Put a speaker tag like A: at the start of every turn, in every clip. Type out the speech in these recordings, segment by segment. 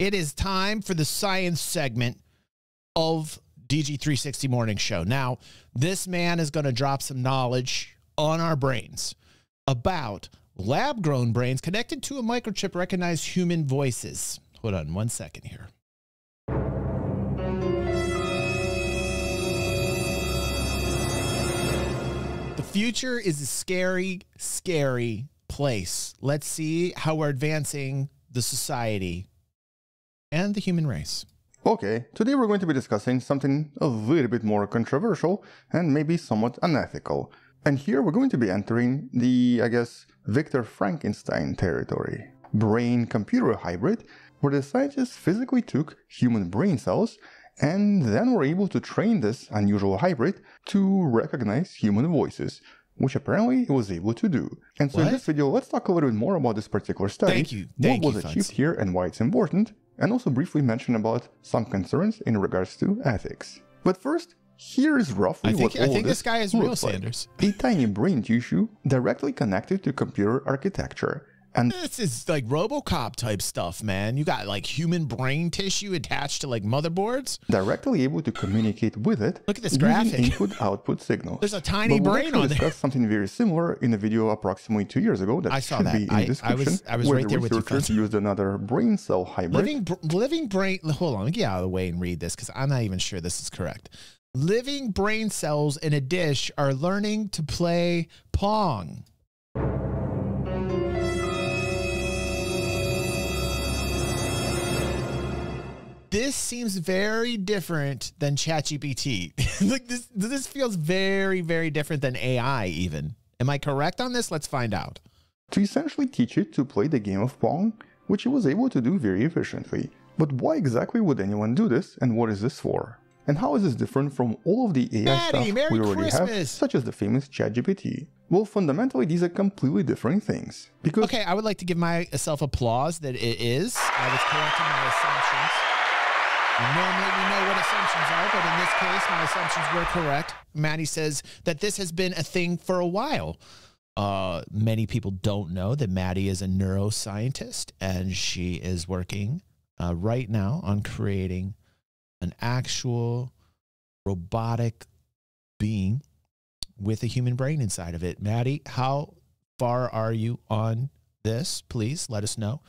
A: It is time for the science segment of DG360 Morning Show. Now, this man is going to drop some knowledge on our brains about lab-grown brains connected to a microchip recognize human voices. Hold on 1 second here. The future is a scary, scary place. Let's see how we're advancing the society and the human race.
B: Okay, today we're going to be discussing something a little bit more controversial and maybe somewhat unethical. And here we're going to be entering the, I guess, Victor Frankenstein territory. Brain-computer hybrid, where the scientists physically took human brain cells and then were able to train this unusual hybrid to recognize human voices, which apparently it was able to do. And so in this video, let's talk a little bit more about this particular study, what was achieved here and why it's important, and also briefly mention about some concerns in regards to ethics. But first, here is roughly what all of this guy is real, Sanders. A tiny brain tissue directly connected to computer architecture. And
A: this is like RoboCop type stuff, man. You got like human brain tissue attached to like motherboards.
B: Directly able to communicate with it.
A: Look at this graphic.
B: Input-output signals.
A: There's a tiny brain on there.
B: We discussed something very similar in a video approximately 2 years ago that should be in the description.
A: I was right there with you.
B: Researchers used another brain cell hybrid.
A: Living brain. Hold on, let me get out of the way and read this because I'm not even sure this is correct. Living brain cells in a dish are learning to play Pong. This seems very different than ChatGPT. Like this feels very, very different than AI even. Am I correct on this? Let's find out.
B: To essentially teach it to play the game of Pong, which it was able to do very efficiently. But why exactly would anyone do this, and what is this for? And how is this different from all of the AI stuff we already have, such as the famous ChatGPT? Well, fundamentally, these are completely different things. Because
A: okay, I would like to give myself applause that it is. I was correcting my assumptions. Normally we know what assumptions are, but in this case, my assumptions were correct. Maddie says that this has been a thing for a while. Many people don't know that Maddie is a neuroscientist, and she is working right now on creating an actual robotic being with a human brain inside of it. Maddie, how far are you on this? Please let us know.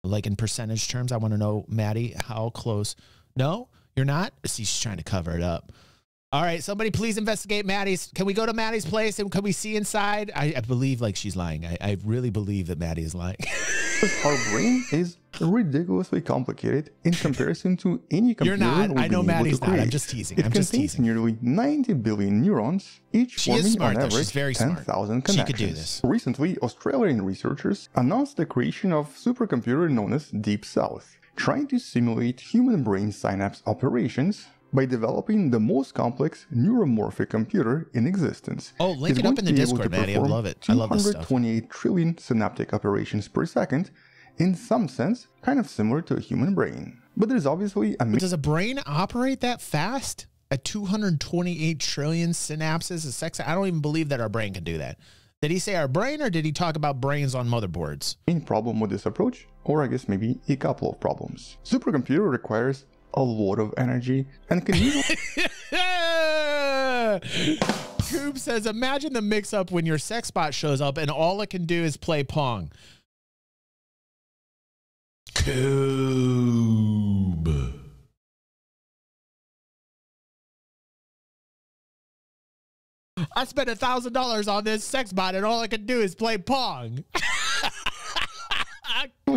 A: Like in percentage terms, I want to know, Maddie, how close? No, you're not? See, she's trying to cover it up. All right, somebody please investigate Maddie's. Can we go to Maddie's place and can we see inside? I believe like she's lying. I really believe that Maddie is lying.
B: Our brain is ridiculously complicated in comparison to any computer.
A: You're not. I know Maddie's not. I'm just teasing.
B: It contains nearly 90 billion neurons, each forming on average 10,000 connections.
A: She could do this.
B: Recently, Australian researchers announced the creation of a supercomputer known as Deep South, trying to simulate human brain synapse operations by developing the most complex neuromorphic computer in existence.
A: Oh, link it up in the Discord, Maddie. I love it. I love this stuff.
B: 228 trillion synaptic operations per second, in some sense, kind of similar to a human brain. But there's obviously a...
A: But does a brain operate that fast? At 228 trillion synapses a second? I don't even believe that our brain can do that. Did he say our brain, or did he talk about brains on motherboards?
B: Main problem with this approach, or I guess maybe a couple of problems. Supercomputer requires a lot of energy and can usually...
A: Coob says, imagine the mix-up when your sex bot shows up and all it can do is play Pong. Coob. I spent $1,000 on this sex bot and all I can do is play Pong.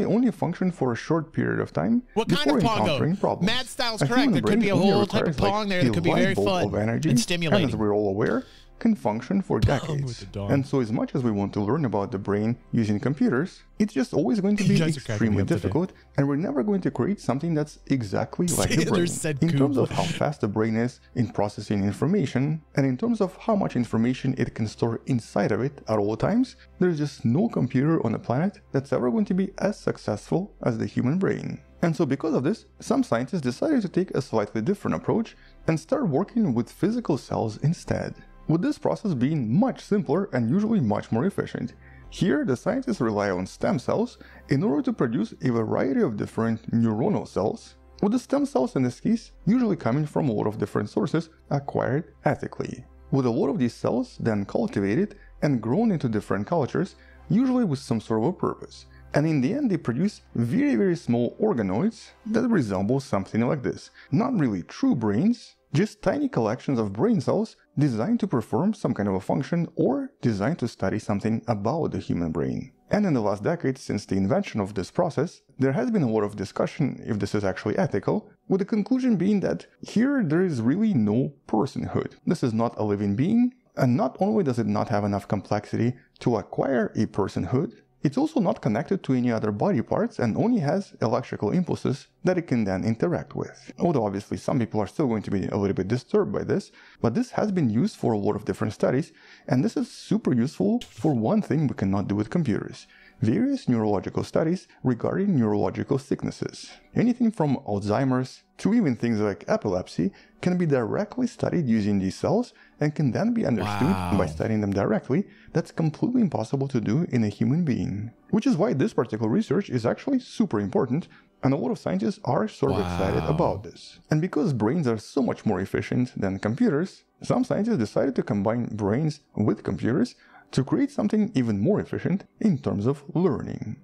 B: only function for a short period of time.
A: What kind of Pong though? Mad Style's correct. There could be a whole type of Pong there that could be very fun and stimulating.
B: And as we're all aware, can function for decades. And so as much as we want to learn about the brain using computers, it's just always going to be extremely difficult, and we're never going to create something that's exactly like the brain. In terms of how fast the brain is in processing information, and in terms of how much information it can store inside of it at all times, there's just no computer on the planet that's ever going to be as successful as the human brain. And so because of this, some scientists decided to take a slightly different approach and start working with physical cells instead, with this process being much simpler and usually much more efficient. Here, the scientists rely on stem cells in order to produce a variety of different neuronal cells, with the stem cells in this case usually coming from a lot of different sources acquired ethically. With a lot of these cells then cultivated and grown into different cultures, usually with some sort of a purpose. And in the end they produce very small organoids that resemble something like this. Not really true brains, just tiny collections of brain cells designed to perform some kind of a function or designed to study something about the human brain. And in the last decade, since the invention of this process, there has been a lot of discussion if this is actually ethical, with the conclusion being that here there is really no personhood. This is not a living being, and not only does it not have enough complexity to acquire a personhood, it's also not connected to any other body parts and only has electrical impulses that it can then interact with. Although obviously some people are still going to be a little bit disturbed by this, but this has been used for a lot of different studies, and this is super useful for one thing we cannot do with computers: various neurological studies regarding neurological sicknesses. Anything from Alzheimer's to even things like epilepsy can be directly studied using these cells and can then be understood by studying them directly. That's completely impossible to do in a human being. Which is why this particular research is actually super important, and a lot of scientists are sort of excited about this. And because brains are so much more efficient than computers, some scientists decided to combine brains with computers to create something even more efficient in terms of learning.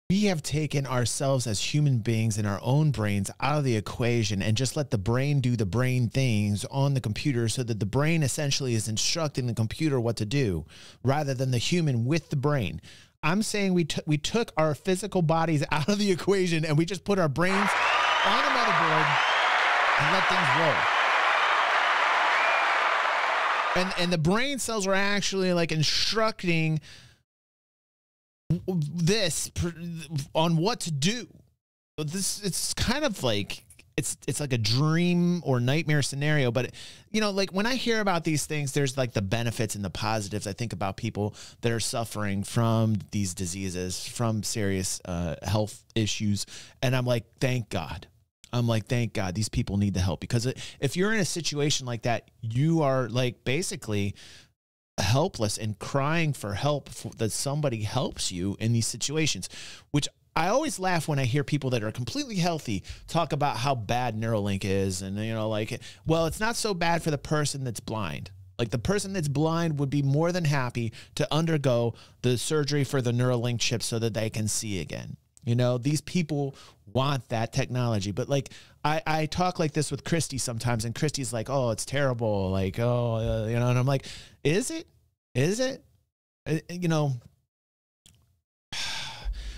A: We have taken ourselves as human beings and our own brains out of the equation and just let the brain do the brain things on the computer, so that the brain essentially is instructing the computer what to do rather than the human with the brain. I'm saying we took our physical bodies out of the equation and we just put our brains on the motherboard and let things roll. And the brain cells are actually like instructing this on what to do. It's kind of like it's like a dream or nightmare scenario. But you know, like when I hear about these things, there's like the benefits and the positives. I think about people that are suffering from these diseases, from serious health issues, and I'm like, thank God. I'm like, thank God these people need the help, because if you're in a situation like that, you are like basically helpless and crying for help, that somebody helps you in these situations. Which I always laugh when I hear people that are completely healthy talk about how bad Neuralink is, and you know, like, well, it's not so bad for the person that's blind. Like the person that's blind would be more than happy to undergo the surgery for the Neuralink chip so that they can see again. You know, these people want that technology. But like I talk like this with Christy sometimes, and Christy's like, oh, it's terrible. Like, oh, you know, and I'm like, is it? Is it? You know,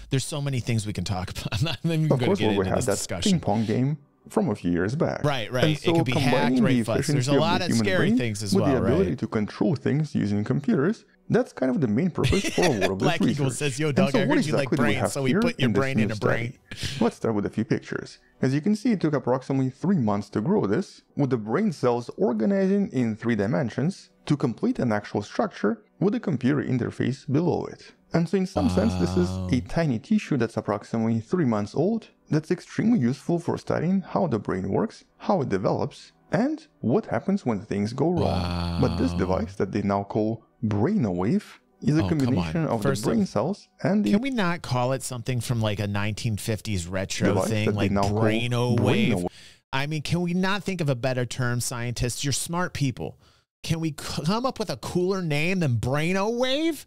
A: there's so many things we can talk about. I'm not even going to get into this discussion.
B: Ping pong game from a few years back.
A: Right. So it could be hacked, right? There's a lot of scary things as well,
B: with the ability to control things using computers. That's kind of the main purpose for a lot of this
A: Black
B: research.
A: Eagle says, yo, dog, I heard you like brains, so we put your brain in a brain.
B: Let's start with a few pictures. As you can see, it took approximately 3 months to grow this, with the brain cells organizing in 3 dimensions to complete an actual structure with a computer interface below it. And so in some sense, this is a tiny tissue that's approximately 3 months old, that's extremely useful for studying how the brain works, how it develops, and what happens when things go wrong. But this device that they now call BrainWave is a combination of the brain cells and the...
A: Can we not call it something from like a 1950s retro thing, like BrainWave? I mean, can we not think of a better term, scientists? You're smart people. Can we come up with a cooler name than BrainWave?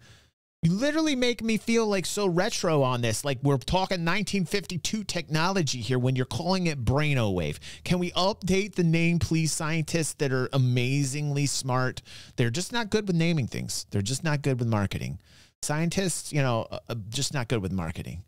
A: You literally make me feel like so retro on this. Like we're talking 1952 technology here when you're calling it BrainWave. Can we update the name, please, scientists that are amazingly smart? They're just not good with naming things. They're just not good with marketing. Scientists, you know, just not good with marketing.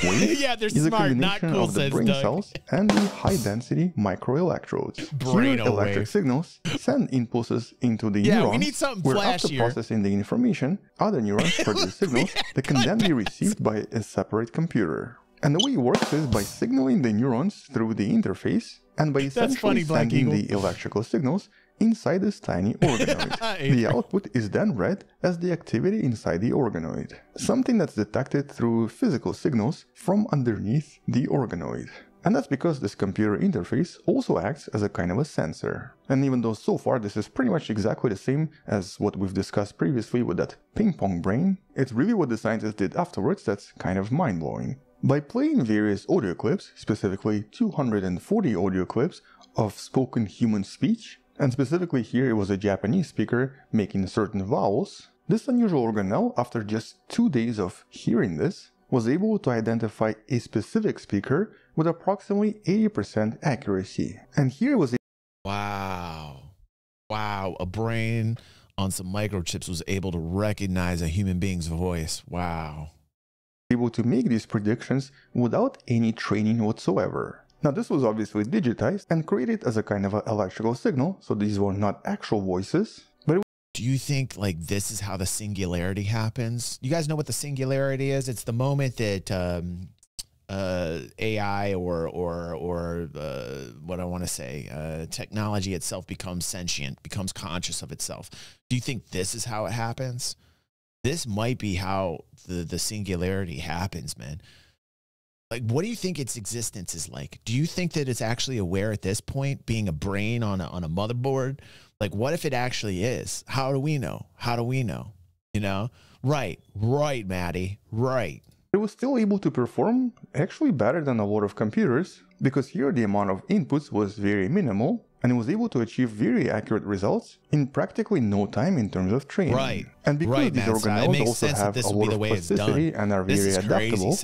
A: Yeah, they're smart, not cool,
B: of the brain cells and the high-density microelectrodes. Here, electric signals send impulses into the neurons,
A: we need something
B: where
A: flashier.
B: After processing the information, other neurons produce signals that can then be received by a separate computer. And the way it works is by signaling the neurons through the interface, and by essentially sending the electrical signals inside this tiny organoid. The output is then read as the activity inside the organoid, something that's detected through physical signals from underneath the organoid. And that's because this computer interface also acts as a kind of a sensor. And even though so far this is pretty much exactly the same as what we've discussed previously with that ping pong brain, it's really what the scientists did afterwards that's kind of mind-blowing. By playing various audio clips, specifically 240 audio clips of spoken human speech, and specifically here it was a Japanese speaker making certain vowels, this unusual organelle, after just 2 days of hearing this, was able to identify a specific speaker with approximately 80% accuracy. And here was a
A: Wow, a brain on some microchips was able to recognize a human being's voice. Wow.
B: Able to make these predictions without any training whatsoever. Now this was obviously digitized and created as a kind of an electrical signal, so these were not actual voices. But
A: do you think like this is how the singularity happens? You guys know what the singularity is? It's the moment that AI or what I want to say, technology itself becomes sentient, becomes conscious of itself. Do you think this is how it happens? This might be how the singularity happens, man. Like, what do you think its existence is like? Do you think that it's actually aware at this point, being a brain on a motherboard? Like, what if it actually is? How do we know? How do we know? You know? Right, Maddie, right.
B: It was still able to perform actually better than a lot of computers, because here the amount of inputs was very minimal, and it was able to achieve very accurate results in practically no time in terms of training.
A: Right.
B: And because these organelles also have a lot of plasticity and are very adaptable,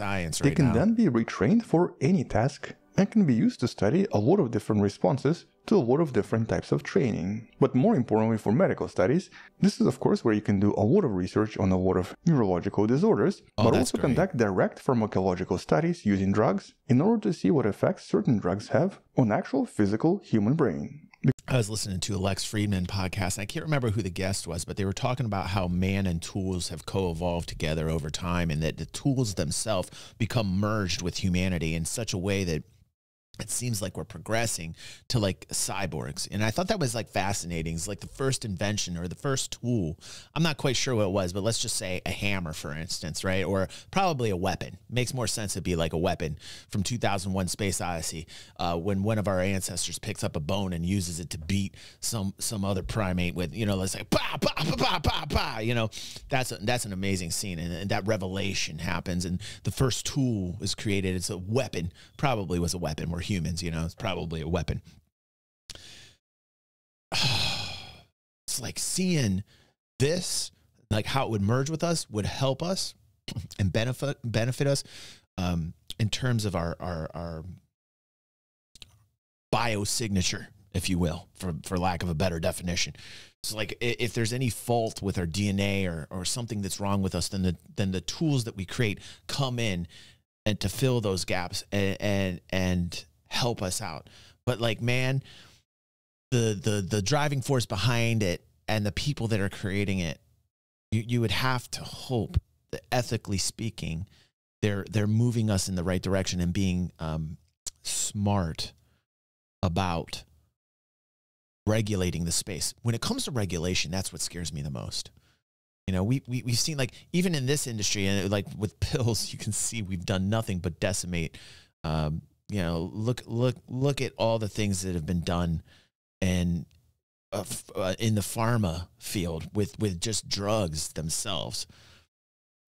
B: they can then be retrained for any task and can be used to study a lot of different responses to a lot of different types of training. But more importantly for medical studies, this is of course where you can do a lot of research on a lot of neurological disorders, but also conduct direct pharmacological studies using drugs in order to see what effects certain drugs have on actual physical human brain.
A: I was listening to a Lex Friedman podcast, and I can't remember who the guest was, but they were talking about how man and tools have co-evolved together over time, and that the tools themselves become merged with humanity in such a way that it seems like we're progressing to like cyborgs. And I thought that was like fascinating. It's like the first invention or the first tool. I'm not quite sure what it was, but let's just say a hammer, for instance, right? Or probably a weapon. Makes more sense to be like a weapon from 2001 Space Odyssey, when one of our ancestors picks up a bone and uses it to beat some other primate with, you know, let's say, bah, bah, bah, bah, bah, bah, you know, that's an amazing scene. And that revelation happens. And the first tool is created. It's a weapon, probably was a weapon. We're humans, you know, it's probably a weapon. It's like seeing this, like how it would merge with us, would help us and benefit us in terms of our biosignature, if you will, for lack of a better definition. So like if there's any fault with our DNA or something that's wrong with us, then the tools that we create come in and to fill those gaps and help us out. But like, man, the driving force behind it and the people that are creating it, you would have to hope that ethically speaking, they're moving us in the right direction and being smart about regulating the space. When it comes to regulation, that's what scares me the most. You know, we've seen, like, even in this industry, and like with pills, you can see we've done nothing but decimate. You know, look at all the things that have been done and in the pharma field with just drugs themselves.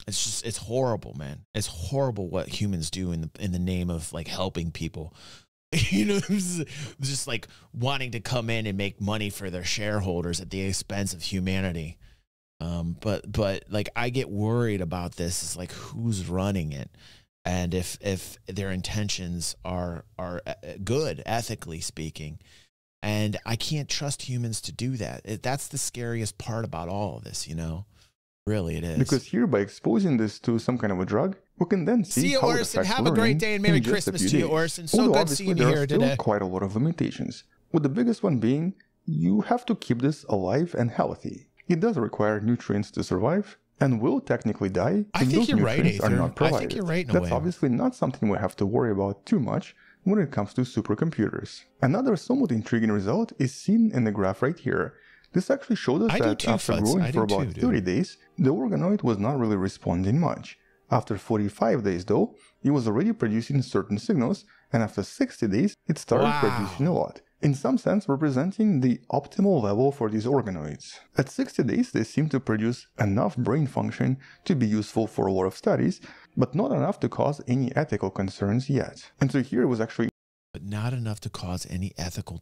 A: It's horrible, man. It's horrible what humans do in the name of like helping people. You know, just like wanting to come in and make money for their shareholders at the expense of humanity. But like, I get worried about this. It's like, who's running it? And if their intentions are good, ethically speaking, and I can't trust humans to do that. That's the scariest part about all of this, you know? Really, it is. Because
B: here, by exposing this to some kind of a drug, we can then see
A: you,
B: how
A: Orson.
B: it affects
A: Have a great day and Merry Christmas to you, Orson. So good seeing you here today.
B: There are still quite a lot of limitations, with the biggest one being you have to keep this alive and healthy. It does require nutrients to survive, and will technically die if those nutrients are not provided.
A: I think you're right in a
B: That's obviously not something we have to worry about too much when it comes to supercomputers. Another somewhat intriguing result is seen in the graph right here. This actually showed us that after growing for about 30 days, the organoid was not really responding much. After 45 days though, it was already producing certain signals, and after 60 days, it started producing a lot, in some sense representing the optimal level for these organoids. At 60 days, they seem to produce enough brain function to be useful for a lot of studies, but not enough to cause any ethical concerns yet. And so here it was actually...
A: But not enough to cause any ethical...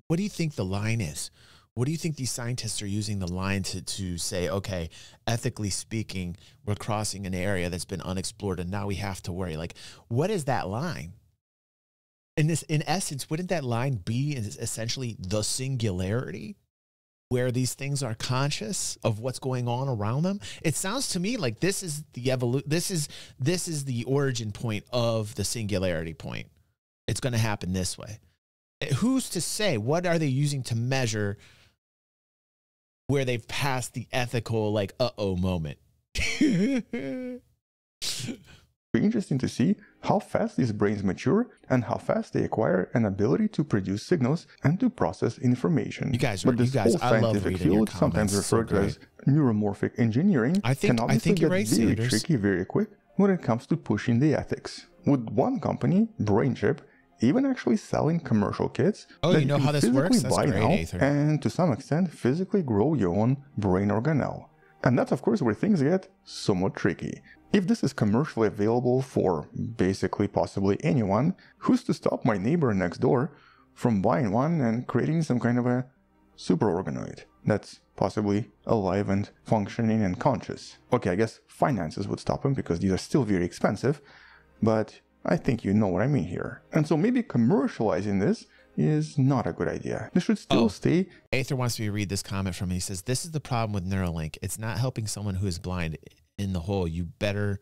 A: what do you think the line is? What do you think these scientists are using the line to say, okay, ethically speaking, we're crossing an area that's been unexplored and now we have to worry? Like, what is that line? In essence, wouldn't that line be essentially the singularity, where these things are conscious of what's going on around them? It sounds to me like this is the this is the origin point of the singularity point. It's going to happen this way. Who's to say? What are they using to measure where they've passed the ethical, like, uh-oh moment?
B: Be interesting to see how fast these brains mature and how fast they acquire an ability to produce signals and to process information.
A: You guys,
B: but this whole
A: I love
B: scientific
A: reading your
B: field, sometimes
A: comments.
B: referred to as neuromorphic engineering, can obviously get very tricky very quick when it comes to pushing the ethics. With one company, BrainChip, even actually selling commercial kits that you know how this works? That's great, now, Aether. And to some extent physically grow your own brain organelle. And that's of course where things get somewhat tricky. If this is commercially available for basically possibly anyone, who's to stop my neighbor next door from buying one and creating some kind of a super organoid that's possibly alive and functioning and conscious? Okay, I guess finances would stop him because these are still very expensive, but I think you know what I mean here. And so maybe commercializing this is not a good idea. This should still stay.
A: Aether wants me to read this comment from me. He says, this is the problem with Neuralink. It's not helping someone who is blind in the hole. You better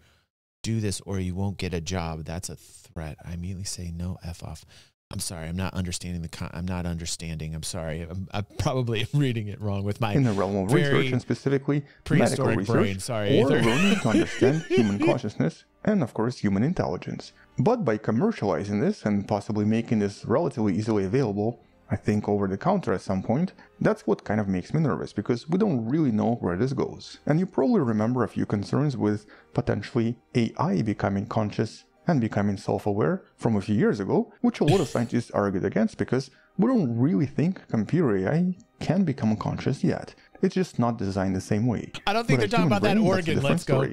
A: do this or you won't get a job. That's a threat. I immediately say no, F off. I'm sorry. I'm not understanding I'm not understanding. I'm sorry. I probably am reading it wrong with my
B: in the realm of research and specifically medical research
A: brain. Sorry,
B: or learning to understand human consciousness and of course human intelligence. But by commercializing this and possibly making this relatively easily available, I think over the counter at some point, that's what kind of makes me nervous, because we don't really know where this goes. And you probably remember a few concerns with potentially AI becoming conscious and becoming self-aware from a few years ago, which a lot of scientists argued against because we don't really think computer AI can become conscious yet. It's just not designed the same way.
A: I don't think they're talking about that organ. Let's go.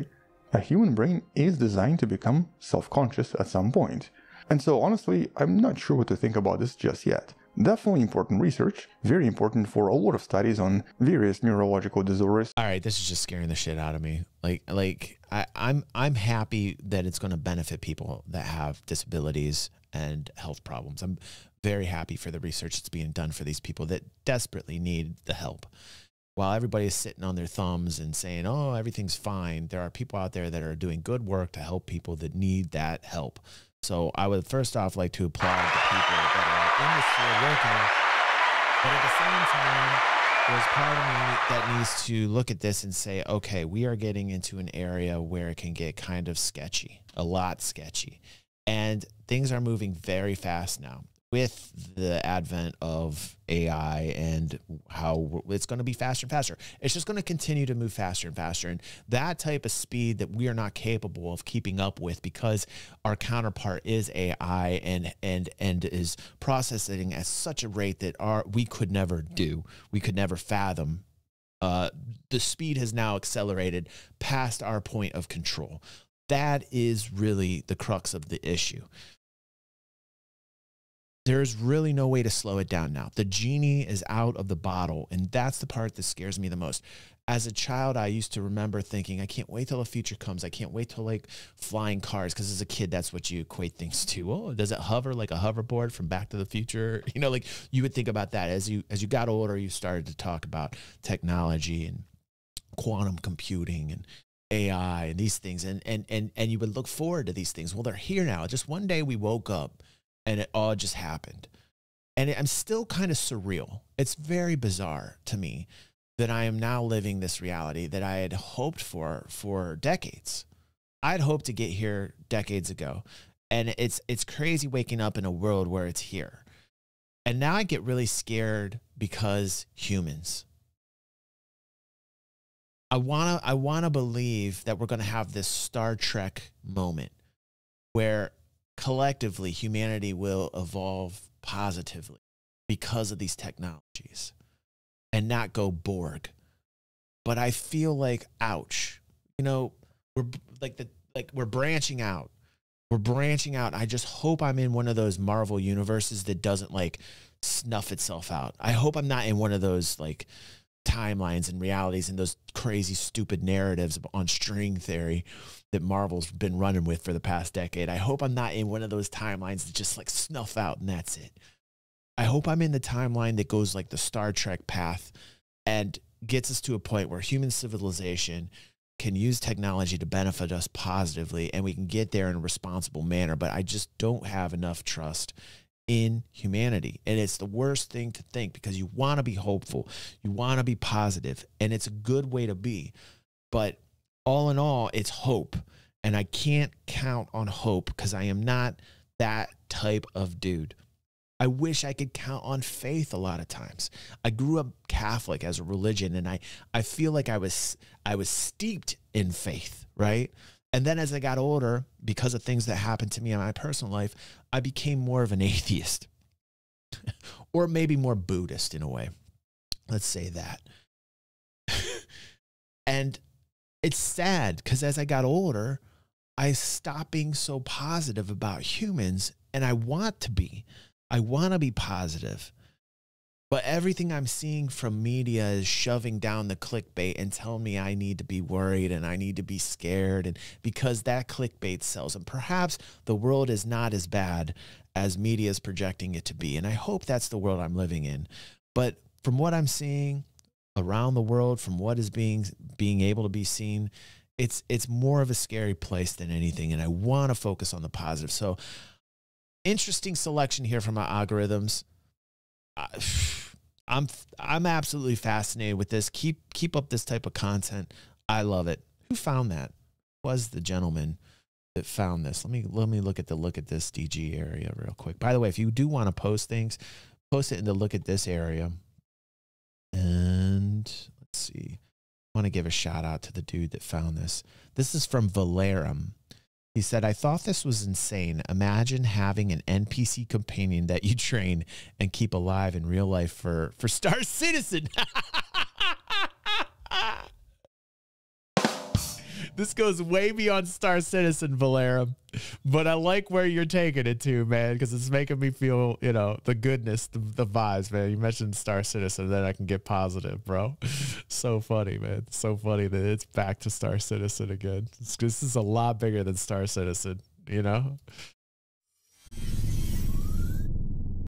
B: A human brain is designed to become self-conscious at some point. And so honestly, I'm not sure what to think about this just yet. Definitely important research, very important for a lot of studies on various neurological disorders.
A: All right, this is just scaring the shit out of me. I'm happy that it's going to benefit people that have disabilities and health problems. I'm very happy for the research that's being done for these people that desperately need the help. While everybody is sitting on their thumbs and saying, oh, everything's fine, there are people out there that are doing good work to help people that need that help. So I would first off like to applaud the people that are in this field working, but at the same time, there's part of me that needs to look at this and say, okay, we are getting into an area where it can get kind of sketchy, a lot sketchy. And things are moving very fast now with the advent of AI and how it's going to be faster and faster. It's just going to continue to move faster and faster. And that type of speed that we are not capable of keeping up with because our counterpart is AI and is processing at such a rate that we could never do. We could never fathom. The speed has now accelerated past our point of control. That is really the crux of the issue. There's really no way to slow it down now. The genie is out of the bottle, and that's the part that scares me the most. As a child, I used to remember thinking, I can't wait till the future comes. I can't wait till like flying cars, because as a kid, that's what you equate things to. Oh, does it hover like a hoverboard from Back to the Future? You know, like you would think about that. As you got older, you started to talk about technology and quantum computing and AI and these things, and you would look forward to these things. Well, they're here now. Just one day we woke up and it all just happened. And I'm still kind of surreal. It's very bizarre to me that I am now living this reality that I had hoped for decades. I'd hoped to get here decades ago. And it's crazy waking up in a world where it's here. And now I get really scared because humans. I wanna believe that we're gonna have this Star Trek moment where collectively humanity will evolve positively because of these technologies and not go Borg. But I feel like, ouch, you know, we're branching out. We're branching out. I just hope I'm in one of those Marvel universes that doesn't like snuff itself out. I hope I'm not in one of those like timelines and realities and those crazy stupid narratives on string theory that Marvel's been running with for the past decade. I hope I'm not in one of those timelines that just like snuff out and that's it. I hope I'm in the timeline that goes like the Star Trek path and gets us to a point where human civilization can use technology to benefit us positively and we can get there in a responsible manner. But I just don't have enough trust in humanity. And it's the worst thing to think because you want to be hopeful. You want to be positive, and it's a good way to be. But all in all, it's hope. And I can't count on hope because I am not that type of dude. I wish I could count on faith a lot of times. I grew up Catholic as a religion, and I feel like I was steeped in faith, right? And then as I got older, because of things that happened to me in my personal life, I became more of an atheist or maybe more Buddhist in a way. Let's say that. And it's sad because as I got older, I stopped being so positive about humans, and I want to be. I want to be positive. But everything I'm seeing from media is shoving down the clickbait and telling me I need to be worried and I need to be scared, and because that clickbait sells. And perhaps the world is not as bad as media is projecting it to be. And I hope that's the world I'm living in. But from what I'm seeing around the world, from what is being able to be seen, it's more of a scary place than anything. And I want to focus on the positive. So interesting selection here from my algorithms. I'm absolutely fascinated with this. Keep up this type of content. I love it. Who found that? Was the gentleman that found this? Let me look at this DG area real quick. By the way, if you do want to post things, post it in the look at this area. And let's see. I want to give a shout out to the dude that found this. This is from Valerum. He said, I thought this was insane. Imagine having an NPC companion that you train and keep alive in real life for Star Citizen. This goes way beyond Star Citizen, Valerum. But I like where you're taking it to, man, because it's making me feel, you know, the goodness, the vibes, man. You mentioned Star Citizen, then I can get positive, bro. So funny, man. So funny that it's back to Star Citizen again. This is a lot bigger than Star Citizen, you know?